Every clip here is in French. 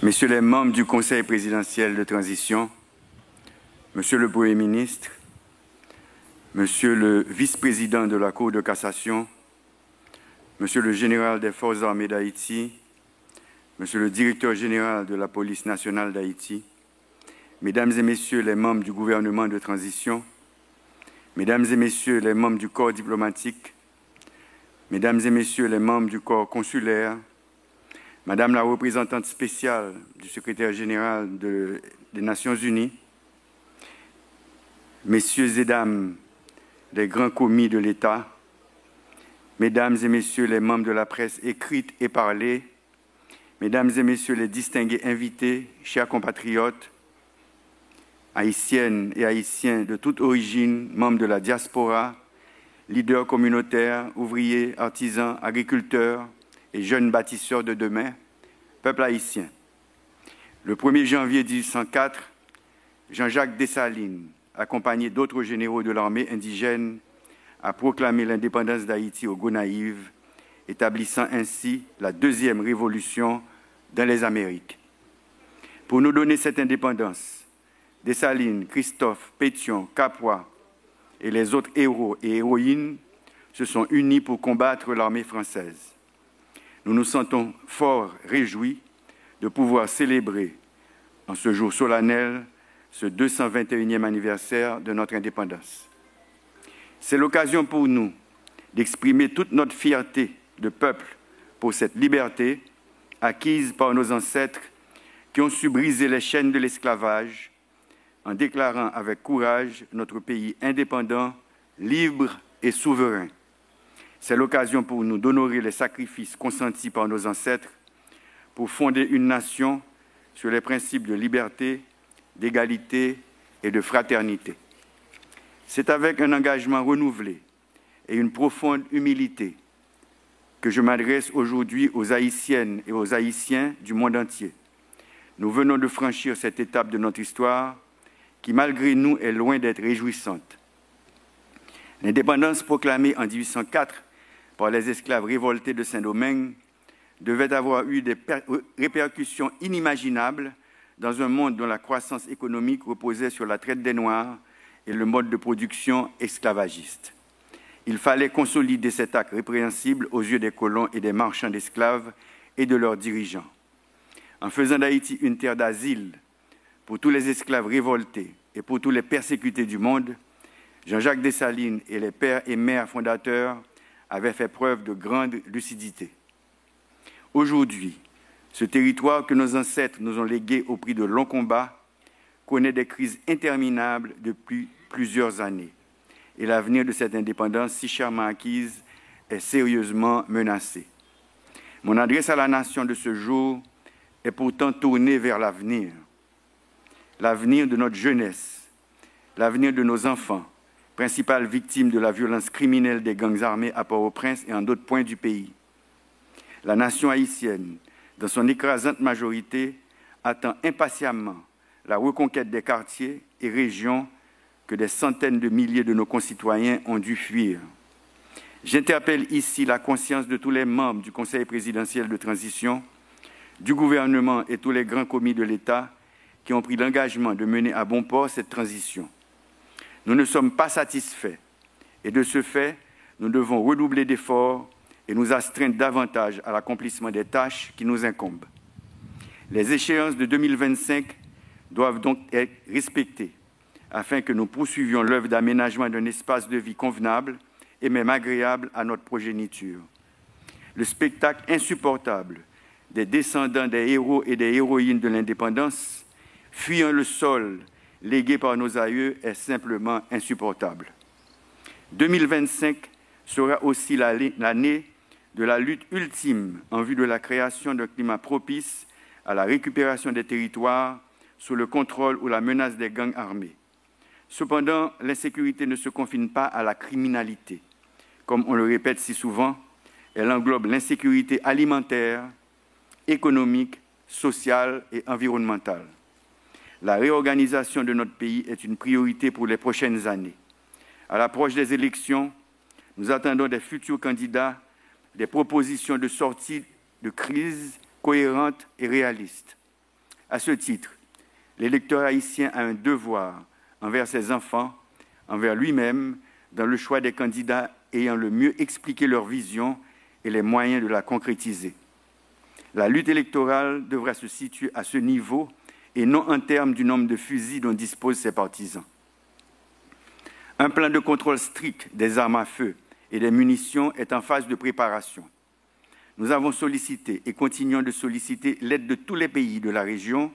Messieurs les membres du Conseil présidentiel de transition, Monsieur le Premier ministre, Monsieur le vice-président de la Cour de cassation, Monsieur le général des Forces armées d'Haïti, Monsieur le directeur général de la police nationale d'Haïti, Mesdames et Messieurs les membres du gouvernement de transition, Mesdames et Messieurs les membres du corps diplomatique, Mesdames et Messieurs les membres du corps consulaire, Madame la représentante spéciale du secrétaire général des Nations Unies, Messieurs et Dames des grands commis de l'État, Mesdames et Messieurs les membres de la presse écrite et parlée, Mesdames et Messieurs les distingués invités, chers compatriotes, haïtiennes et haïtiens de toute origine, membres de la diaspora, leaders communautaires, ouvriers, artisans, agriculteurs et jeunes bâtisseurs de demain, peuple haïtien. Le 1er janvier 1804, Jean-Jacques Dessalines, accompagné d'autres généraux de l'armée indigène, a proclamé l'indépendance d'Haïti aux Gonaïves, établissant ainsi la deuxième révolution dans les Amériques. Pour nous donner cette indépendance, Dessalines, Christophe, Pétion, Capois et les autres héros et héroïnes se sont unis pour combattre l'armée française. Nous nous sentons fort réjouis de pouvoir célébrer en ce jour solennel ce 221e anniversaire de notre indépendance. C'est l'occasion pour nous d'exprimer toute notre fierté de peuple pour cette liberté acquise par nos ancêtres qui ont su briser les chaînes de l'esclavage en déclarant avec courage notre pays indépendant, libre et souverain. C'est l'occasion pour nous d'honorer les sacrifices consentis par nos ancêtres pour fonder une nation sur les principes de liberté, d'égalité et de fraternité. C'est avec un engagement renouvelé et une profonde humilité que je m'adresse aujourd'hui aux Haïtiennes et aux Haïtiens du monde entier. Nous venons de franchir cette étape de notre histoire qui, malgré nous, est loin d'être réjouissante. L'indépendance proclamée en 1804 par les esclaves révoltés de Saint-Domingue devait avoir eu des répercussions inimaginables dans un monde dont la croissance économique reposait sur la traite des Noirs et le mode de production esclavagiste. Il fallait consolider cet acte répréhensible aux yeux des colons et des marchands d'esclaves et de leurs dirigeants. En faisant d'Haïti une terre d'asile pour tous les esclaves révoltés et pour tous les persécutés du monde, Jean-Jacques Dessalines et les pères et mères fondateurs avaient fait preuve de grande lucidité. Aujourd'hui, ce territoire que nos ancêtres nous ont légué au prix de longs combats connaît des crises interminables depuis plusieurs années. Et l'avenir de cette indépendance si chèrement acquise est sérieusement menacé. Mon adresse à la nation de ce jour est pourtant tournée vers l'avenir. L'avenir de notre jeunesse, l'avenir de nos enfants, principales victimes de la violence criminelle des gangs armés à Port-au-Prince et en d'autres points du pays. La nation haïtienne, dans son écrasante majorité, attend impatiemment la reconquête des quartiers et régions que des centaines de milliers de nos concitoyens ont dû fuir. J'interpelle ici la conscience de tous les membres du Conseil présidentiel de transition, du gouvernement et tous les grands commis de l'État qui ont pris l'engagement de mener à bon port cette transition. Nous ne sommes pas satisfaits et de ce fait, nous devons redoubler d'efforts et nous astreindre davantage à l'accomplissement des tâches qui nous incombent. Les échéances de 2025 doivent donc être respectées afin que nous poursuivions l'œuvre d'aménagement d'un espace de vie convenable et même agréable à notre progéniture. Le spectacle insupportable des descendants des héros et des héroïnes de l'indépendance, fuyant le sol légué par nos aïeux, est simplement insupportable. 2025 sera aussi l'année de la lutte ultime en vue de la création d'un climat propice à la récupération des territoires sous le contrôle ou la menace des gangs armés. Cependant, l'insécurité ne se confine pas à la criminalité. Comme on le répète si souvent, elle englobe l'insécurité alimentaire, économique, sociale et environnementale. La réorganisation de notre pays est une priorité pour les prochaines années. À l'approche des élections, nous attendons des futurs candidats des propositions de sortie de crise cohérentes et réalistes. À ce titre, l'électeur haïtien a un devoir envers ses enfants, envers lui-même, dans le choix des candidats ayant le mieux expliqué leur vision et les moyens de la concrétiser. La lutte électorale devra se situer à ce niveau et non en termes du nombre de fusils dont disposent ses partisans. Un plan de contrôle strict des armes à feu et des munitions est en phase de préparation. Nous avons sollicité et continuons de solliciter l'aide de tous les pays de la région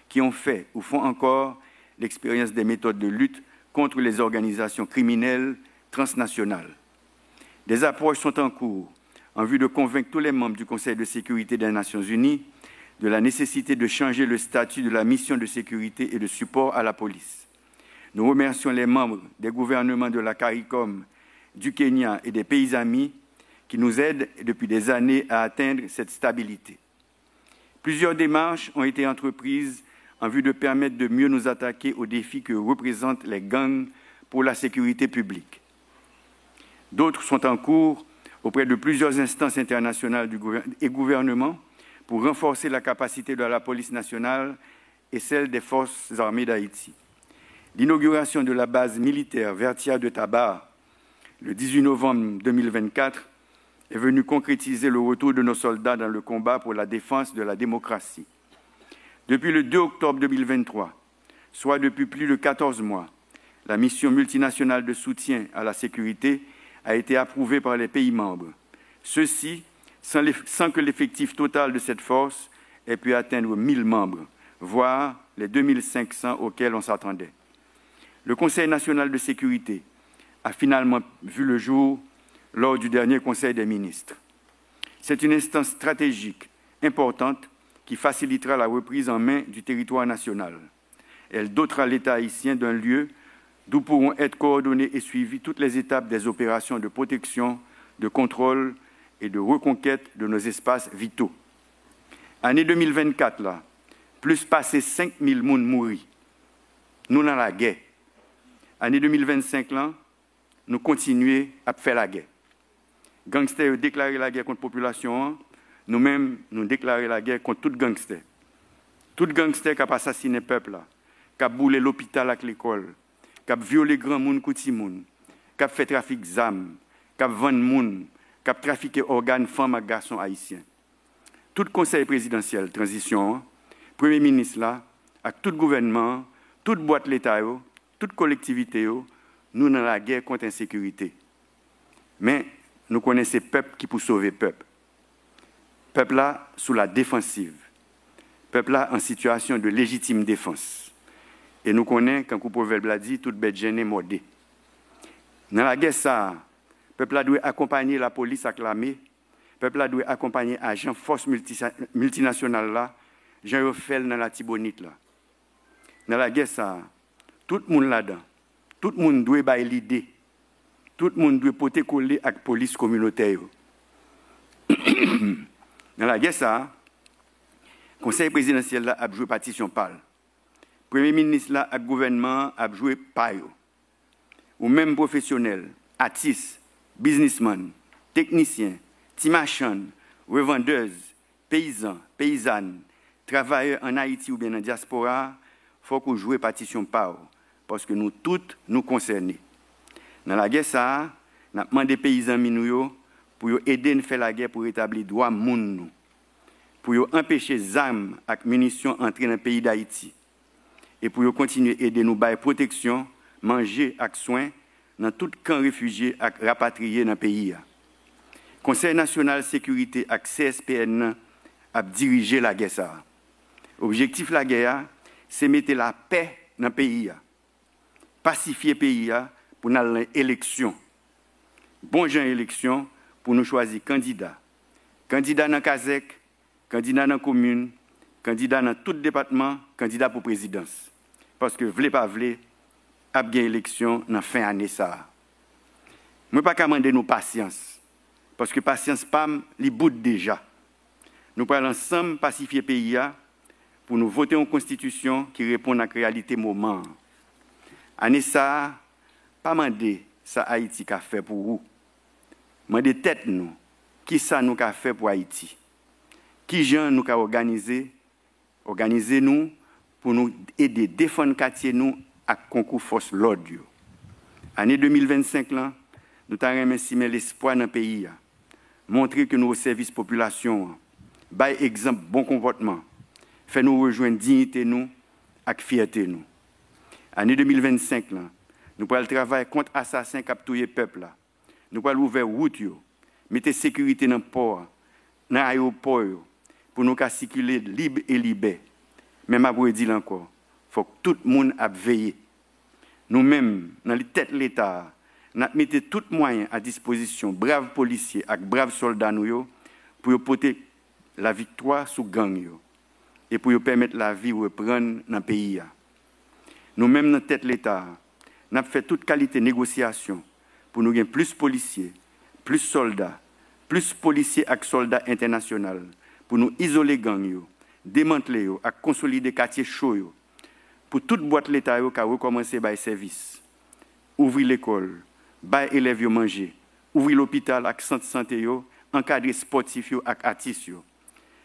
qui ont fait ou font encore l'expérience des méthodes de lutte contre les organisations criminelles transnationales. Des approches sont en cours en vue de convaincre tous les membres du Conseil de sécurité des Nations Unies de la nécessité de changer le statut de la mission de sécurité et de support à la police. Nous remercions les membres des gouvernements de la CARICOM, du Kenya et des pays amis qui nous aident depuis des années à atteindre cette stabilité. Plusieurs démarches ont été entreprises en vue de permettre de mieux nous attaquer aux défis que représentent les gangs pour la sécurité publique. D'autres sont en cours auprès de plusieurs instances internationales et gouvernements pour renforcer la capacité de la police nationale et celle des forces armées d'Haïti. L'inauguration de la base militaire Vertia de Tabar, le 18 novembre 2024, est venue concrétiser le retour de nos soldats dans le combat pour la défense de la démocratie. Depuis le 2 octobre 2023, soit depuis plus de 14 mois, la mission multinationale de soutien à la sécurité a été approuvée par les pays membres. Ceci sans que l'effectif total de cette force ait pu atteindre 1000 membres, voire les 2500 auxquels on s'attendait. Le Conseil national de sécurité a finalement vu le jour lors du dernier Conseil des ministres. C'est une instance stratégique importante qui facilitera la reprise en main du territoire national. Elle dotera l'État haïtien d'un lieu d'où pourront être coordonnées et suivies toutes les étapes des opérations de protection, de contrôle et de reconquête de nos espaces vitaux. Année 2024, là, plus passé 5000 personnes mourir. Nous dans la guerre. Année 2025, là, nous continuons à faire la guerre. Gangsters ont déclaré la guerre contre la population, nous-mêmes, nous déclarons la guerre contre tout gangster. Tout gangster qui a assassiné le peuple, qui a boulé l'hôpital avec l'école, qui a violé grand monde, petit monde, qui a fait trafic d'armes, qui a vendu monde, qui a trafiqué organes femmes et garçons haïtiens. Tout conseil présidentiel, transition, premier ministre là, avec tout gouvernement, toute boîte l'État, toute collectivité, nous dans la guerre contre l'insécurité. Mais nous connaissons les peuples qui pour sauver le peuple. Peuple là sous la défensive. Peuple là en situation de légitime défense. Et nous connaissons, quand le proverbe l'a dit, toute bête gênée mordée. Dans la guerre, ça, peuple là doit accompagner la police avec l'armée. Peuple là doit accompagner agents force multinationales là, Jean Refel dans la Tibonite là. Dans la guerre, ça, tout le monde là-dedans, tout le monde doit avoir l'idée. Tout le monde doit porter coller avec la police communautaire. Dans la guerre, ça, le conseil présidentiel là, a joué partition pâle. Le premier ministre là, le gouvernement a joué paille. Ou même professionnels, artistes, businessmen, techniciens, timachan, revendeuses, paysans, paysannes, travailleurs en Haïti ou bien en diaspora, il faut qu'on joue partition pâle. Parce que nous toutes nous concernons. Dans la guerre, ça, nous avons demandé aux paysans minous pour aider à faire la guerre pour rétablir les droits moun, pour empêcher les armes et munitions d'entrer dans le pays d'Haïti et pour continuer à aider nous à protection, manger et soins dans tout camp réfugié et rapatrié dans le pays. Le Conseil national de sécurité et CSPN a dirigé la guerre. L'objectif de la guerre, c'est de mettre la paix dans le pays, pacifier le pays pour aller à l'élection. Bon gens élection pour nous choisir candidats. Candidats dans Kazek, candidats dans la commune, candidats dans tout département, candidats pour présidence. Parce que, vle pas vle, a bien élection dans fin année ça. Je ne peux pas demander nos patience. Parce que patience PAM, li bout déjà. Nous parlons ensemble pacifier le pays pour nous voter une constitution qui répond à la réalité moment. Année ça, pas demander ça Haïti qu'a fait pour vous. Demander tête nous, qui ça nous qu'a fait pour Haïti. Qui gens nous qu'a organisé Organisez-nous pour nous aider à défendre quartier nous à concours force l'ordre. Année 2025, là, nous avons estimé l'espoir dans le pays. Montrer que nos services population, by exemple bon comportement, fait nous rejoindre dignité nous et fierté nous. Année 2025, là, nous pourrons travailler contre assassins capturés peuple. Nous pourrons ouvrir route, mettre sécurité dans le port, dans l'aéroport, pour nous circuler libre et libère. Même après dire encore, il faut que tout le monde a veillé. Nous-mêmes, dans les têtes de l'État, nous mettons tous les moyens à disposition, braves policiers et braves soldats, pour porter la victoire sous gang et pour permettre la vie de reprendre dans le pays. Nous-mêmes, dans la tête de l'État, nous avons fait toute qualité de négociation pour nous gagner plus de policiers, plus de soldats, plus de policiers et soldats internationaux, pour nous isoler les gangs, démanteler et consolider les quartiers chauds, pour toute boîte de l'État qui a recommencé à service, ouvrir l'école, bailler élèves manger, ouvrir l'hôpital avec centre de santé, encadrer sportifs et artistes,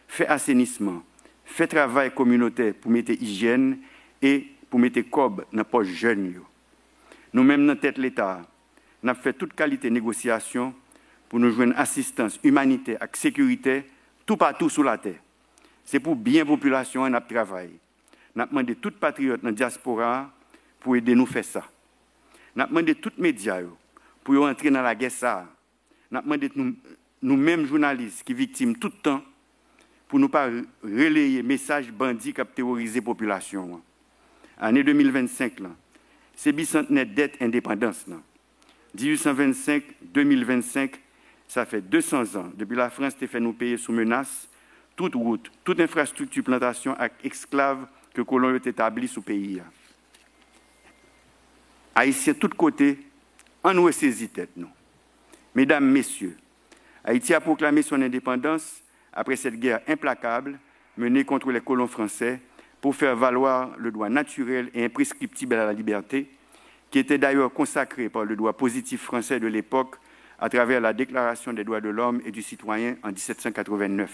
faire assainissement, faire travail communautaire pour mettre hygiène et pour mettre cob dans les poches jeunes. Nous-mêmes, dans la tête de l'État, nous avons fait toute qualité de négociation pour nous joindre assistance humanitaire et sécurité tout partout sur la terre. C'est pour bien la population et notre travail. Nous avons demandé tous les patriotes dans la diaspora pour aider nous à faire ça. Nous avons demandé tous les médias pour entrer dans la guerre. Nous avons demandé nous-mêmes journalistes qui sont victimes tout le temps pour ne pas relayer les messages bandits qui ont terrorisé la population. Année 2025, c'est bicentenaire dette indépendance. 1825-2025, ça fait 200 ans depuis la France a fait nous payer sous menace toute route, toute infrastructure plantation avec esclaves que les colons ont établis sous le pays. Haïtiens de tous côtés, on nous saisit tête nous. Mesdames, Messieurs, Haïti a proclamé son indépendance après cette guerre implacable menée contre les colons français pour faire valoir le droit naturel et imprescriptible à la liberté, qui était d'ailleurs consacré par le droit positif français de l'époque à travers la Déclaration des droits de l'homme et du citoyen en 1789.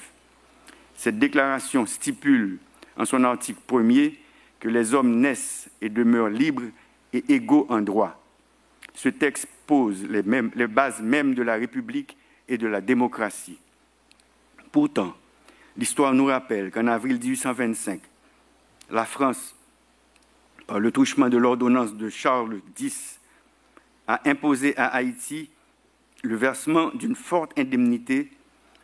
Cette déclaration stipule en son article 1er que les hommes naissent et demeurent libres et égaux en droit. Ce texte pose les bases mêmes de la République et de la démocratie. Pourtant, l'histoire nous rappelle qu'en avril 1825, la France, par le truchement de l'ordonnance de Charles X, a imposé à Haïti le versement d'une forte indemnité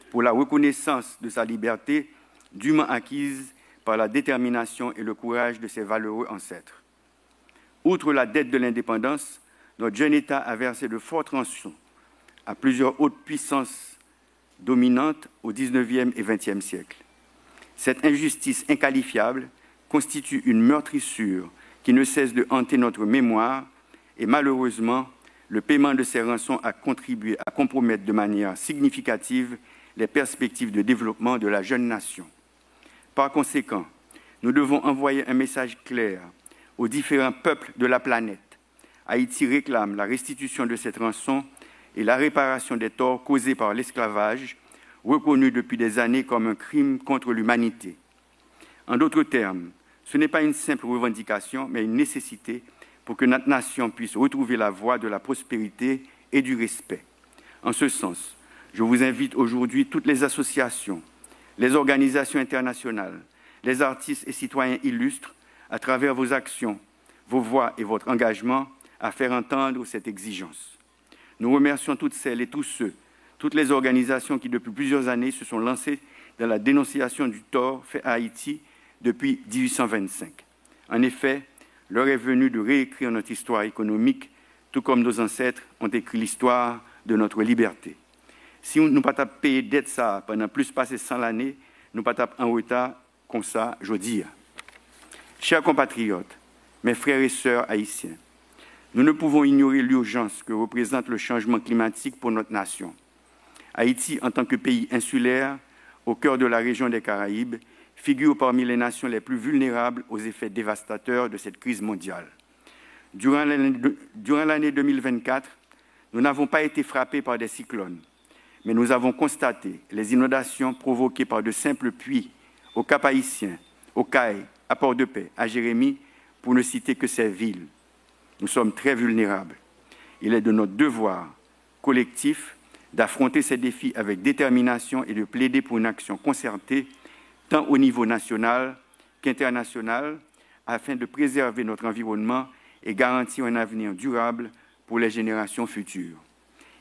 pour la reconnaissance de sa liberté dûment acquise par la détermination et le courage de ses valeureux ancêtres. Outre la dette de l'indépendance, notre jeune État a versé de fortes rançons à plusieurs hautes puissances dominantes au XIXe et XXe siècle. Cette injustice inqualifiable constitue une meurtrissure qui ne cesse de hanter notre mémoire et malheureusement, le paiement de ces rançons a contribué à compromettre de manière significative les perspectives de développement de la jeune nation. Par conséquent, nous devons envoyer un message clair aux différents peuples de la planète. Haïti réclame la restitution de cette rançon et la réparation des torts causés par l'esclavage, reconnu depuis des années comme un crime contre l'humanité. En d'autres termes, ce n'est pas une simple revendication, mais une nécessité pour que notre nation puisse retrouver la voie de la prospérité et du respect. En ce sens, je vous invite aujourd'hui toutes les associations, les organisations internationales, les artistes et citoyens illustres, à travers vos actions, vos voix et votre engagement, à faire entendre cette exigence. Nous remercions toutes celles et tous ceux, toutes les organisations qui, depuis plusieurs années, se sont lancées dans la dénonciation du tort fait à Haïti depuis 1825. En effet, l'heure est venue de réécrire notre histoire économique, tout comme nos ancêtres ont écrit l'histoire de notre liberté. Si nous ne pas payer dette ça pendant plus passé 100 années, nous ne pas en retard comme ça, je dis. Chers compatriotes, mes frères et sœurs haïtiens, nous ne pouvons ignorer l'urgence que représente le changement climatique pour notre nation. Haïti, en tant que pays insulaire, au cœur de la région des Caraïbes, figure parmi les nations les plus vulnérables aux effets dévastateurs de cette crise mondiale. Durant l'année 2024, nous n'avons pas été frappés par des cyclones, mais nous avons constaté les inondations provoquées par de simples pluies au Cap-Haïtien, au Caille, à Port-de-Paix, à Jérémie, pour ne citer que ces villes. Nous sommes très vulnérables. Il est de notre devoir collectif d'affronter ces défis avec détermination et de plaider pour une action concertée, tant au niveau national qu'international, afin de préserver notre environnement et garantir un avenir durable pour les générations futures.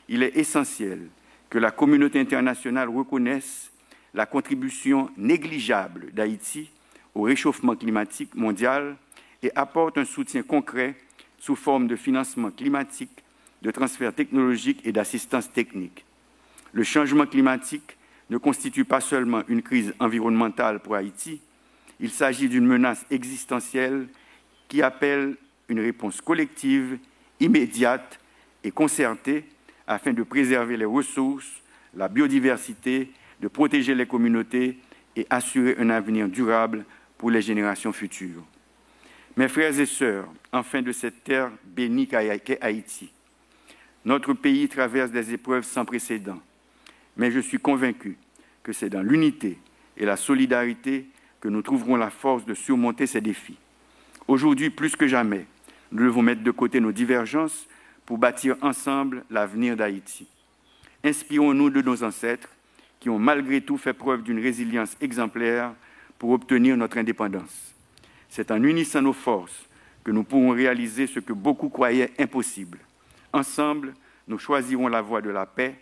Il est essentiel que la communauté internationale reconnaisse la contribution négligeable d'Haïti au réchauffement climatique mondial et apporte un soutien concret sous forme de financement climatique, de transfert technologique et d'assistance technique. Le changement climatique ne constitue pas seulement une crise environnementale pour Haïti, il s'agit d'une menace existentielle qui appelle une réponse collective, immédiate et concertée afin de préserver les ressources, la biodiversité, de protéger les communautés et assurer un avenir durable pour les générations futures. Mes frères et sœurs, enfin de cette terre bénie qu'est Haïti, notre pays traverse des épreuves sans précédent, mais je suis convaincu que c'est dans l'unité et la solidarité que nous trouverons la force de surmonter ces défis. Aujourd'hui, plus que jamais, nous devons mettre de côté nos divergences pour bâtir ensemble l'avenir d'Haïti. Inspirons-nous de nos ancêtres qui ont malgré tout fait preuve d'une résilience exemplaire pour obtenir notre indépendance. C'est en unissant nos forces que nous pourrons réaliser ce que beaucoup croyaient impossible. Ensemble, nous choisirons la voie de la paix,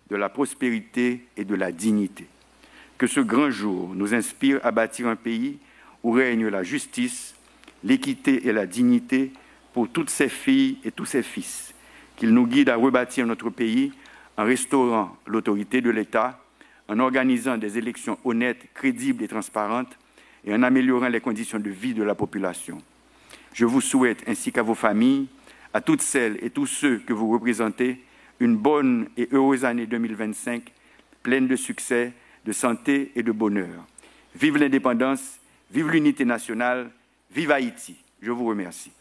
de la prospérité et de la dignité. Que ce grand jour nous inspire à bâtir un pays où règne la justice, l'équité et la dignité pour toutes ces filles et tous ces fils. Qu'il nous guide à rebâtir notre pays en restaurant l'autorité de l'État, en organisant des élections honnêtes, crédibles et transparentes et en améliorant les conditions de vie de la population. Je vous souhaite, ainsi qu'à vos familles, à toutes celles et tous ceux que vous représentez, une bonne et heureuse année 2025, pleine de succès, de santé et de bonheur. Vive l'indépendance, vive l'unité nationale, vive Haïti. Je vous remercie.